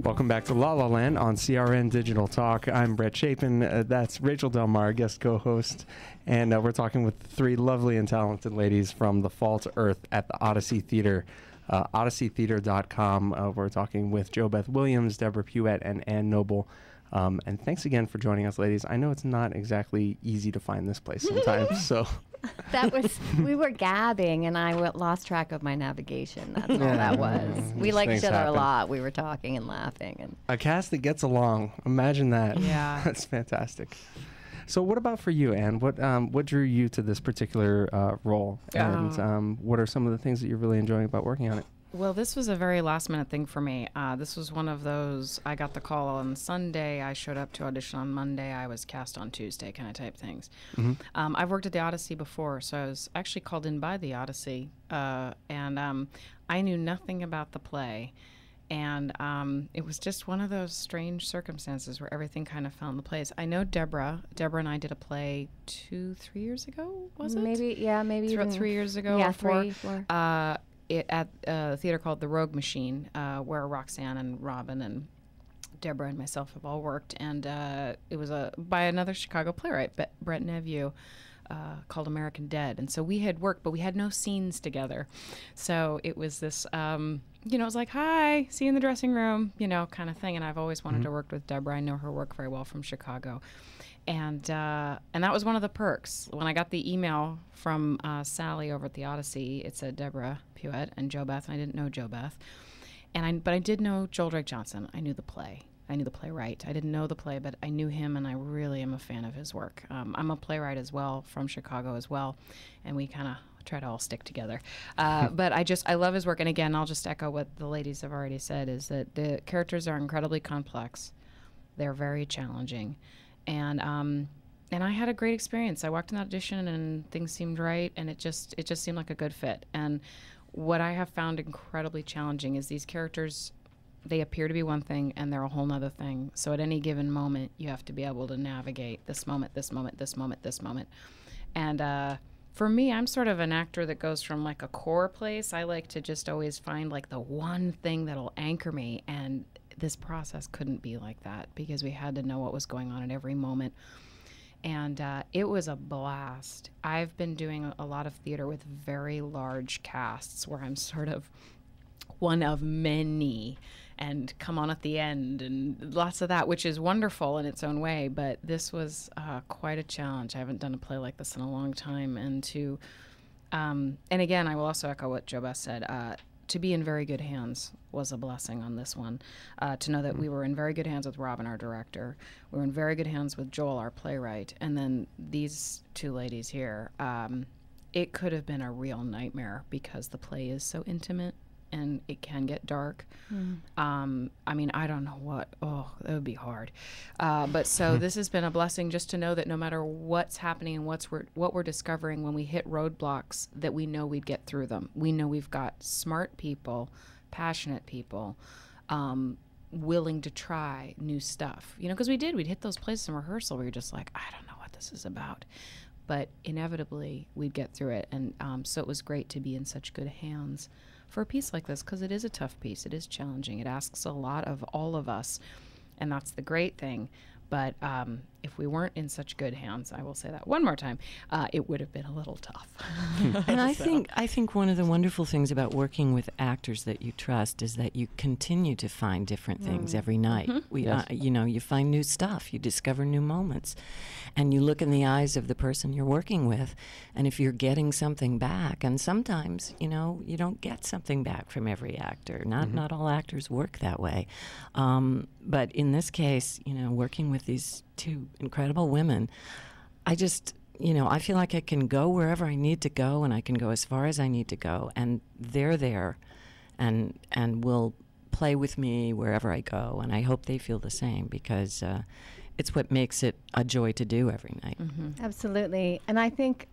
Welcome back to La La Land on CRN Digital Talk. I'm Brett Chapin. That's Rachel Delmar, guest co-host. And we're talking with three lovely and talented ladies from The Fall to Earth at the Odyssey Theater. OdysseyTheater.com. We're talking with JoBeth Williams, Deborah Puett, and Ann Noble. And thanks again for joining us, ladies. I know it's not exactly easy to find this place sometimes, so... We were gabbing, and I lost track of my navigation. That's all that was. We like each other a lot. We were talking and laughing. And a cast that gets along. Imagine that. Yeah. That's fantastic. So what about for you, Anne? What drew you to this particular role? And what are some of the things that you're really enjoying about working on it? Well, this was a very last-minute thing for me. This was one of those, I got the call on Sunday, I showed up to audition on Monday, I was cast on Tuesday kind of type things. Mm-hmm. I've worked at the Odyssey before, so I was actually called in by the Odyssey, and I knew nothing about the play. And it was just one of those strange circumstances where everything kind of fell into place. I know Deborah. Deborah and I did a play 2-3 years ago, was it? Maybe even 3 years ago yeah, or 4. 3, 4. At a theater called the Rogue Machine, where Roxanne and Robin and Deborah and myself have all worked, and it was by another Chicago playwright, Brett Neveu, called American Dead. And so we had worked, but we had no scenes together. So it was this, it was like, hi, see you in the dressing room, kind of thing. And I've always wanted to work with Deborah. I know her work very well from Chicago. And that was one of the perks. When I got the email from Sally over at the Odyssey, it said Deborah Puett and JoBeth, and I didn't know JoBeth. But I did know Joel Drake Johnson. I knew the play. I knew the playwright. I didn't know the play, but I knew him, and I really am a fan of his work. I'm a playwright as well, from Chicago as well, and we kind of try to all stick together. But I love his work. And again, I'll just echo what the ladies have already said, is that the characters are incredibly complex. They're very challenging. And I had a great experience. I walked in the audition and things seemed right, and it just seemed like a good fit. And what I have found incredibly challenging is these characters, they appear to be one thing and they're a whole nother thing. So at any given moment, you have to be able to navigate this moment, this moment, this moment, this moment. And for me, I'm sort of an actor that goes from like a core place. I like to just always find like the one thing that'll anchor me, and this process couldn't be like that because we had to know what was going on at every moment. And it was a blast. I've been doing a lot of theater with very large casts where I'm sort of one of many and come on at the end and lots of that, which is wonderful in its own way. But this was quite a challenge. I haven't done a play like this in a long time. And and again, I will also echo what JoBeth said. To be in very good hands was a blessing on this one. To know that we were in very good hands with Robin, our director. We were in very good hands with Joel, our playwright. And then these two ladies here. It could have been a real nightmare because the play is so intimate and it can get dark. I mean, I don't know what. Oh, that would be hard. But so this has been a blessing just to know that no matter what's happening and what we're discovering when we hit roadblocks, that we know we'd get through them. We know we've got smart people, passionate people, willing to try new stuff. Because we'd hit those places in rehearsal where you're just like, I don't know what this is about. But inevitably, we'd get through it. And so it was great to be in such good hands for a piece like this, because it is a tough piece. It is challenging. It asks a lot of all of us, and that's the great thing. But if we weren't in such good hands, I will say that one more time, it would have been a little tough. And I think one of the wonderful things about working with actors that you trust is that you continue to find different things every night. You find new stuff, you discover new moments, and you look in the eyes of the person you're working with, and if you're getting something back, and sometimes you don't get something back from every actor. Not all actors work that way, but in this case, working with these two incredible women, I just, I feel like I can go wherever I need to go, and I can go as far as I need to go, and they're there and will play with me wherever I go, and I hope they feel the same, because it's what makes it a joy to do every night. Absolutely. And I think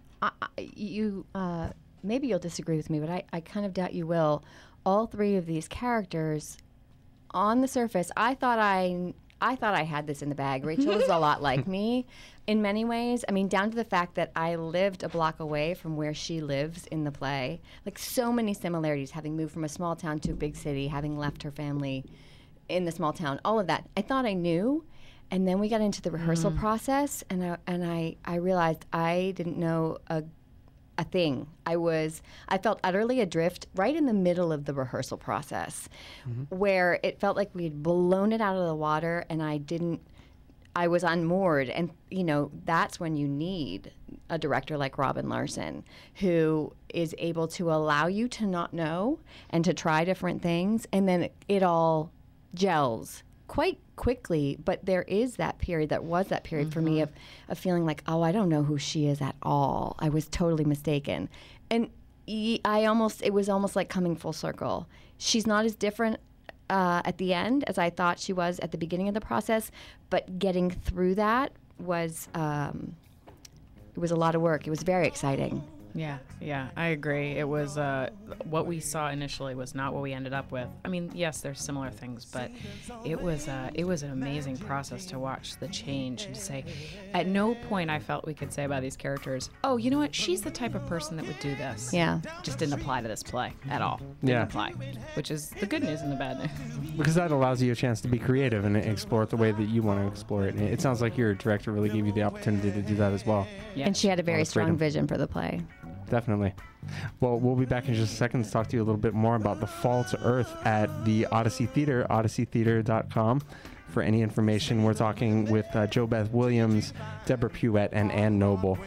maybe you'll disagree with me, but I kind of doubt you will. All three of these characters, on the surface, I thought I had this in the bag. Rachel is a lot like me in many ways. I mean, down to the fact that I lived a block away from where she lives in the play. Like, so many similarities, having moved from a small town to a big city, having left her family in the small town, all of that. I thought I knew. And then we got into the rehearsal process, and I realized I didn't know a thing. I felt utterly adrift right in the middle of the rehearsal process, where it felt like we had blown it out of the water, and I was unmoored. And, you know, that's when you need a director like Robin Larson, who is able to allow you to not know and to try different things, and then it all gels quite quickly. But there was that period for me of feeling like, oh, I don't know who she is at all. I was totally mistaken. And it was almost like coming full circle. She's not as different at the end as I thought she was at the beginning of the process, but getting through that was it was a lot of work. It was very exciting. Yeah, I agree. It was what we saw initially was not what we ended up with. I mean, yes, there's similar things, but it was an amazing process to watch the change and to say, at no point I felt we could say about these characters, oh, you know what, she's the type of person that would do this. Yeah. Just didn't apply to this play at all. Didn't apply, which is the good news and the bad news. Because that allows you a chance to be creative and explore it the way that you want to explore it. And it sounds like your director really gave you the opportunity to do that as well. Yeah. And she had a very strong freedom. vision for the play. Definitely. Well, we'll be back in just a second to talk to you a little bit more about The Fall to Earth at the Odyssey Theater, odysseytheater.com. For any information, we're talking with Jo Beth Williams, Deborah Puett, and Ann Noble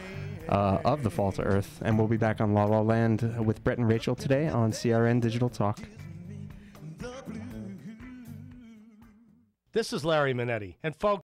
of The Fall to Earth. And we'll be back on La La Land with Brett and Rachel today on CRN Digital Talk. This is Larry Minetti. And folks,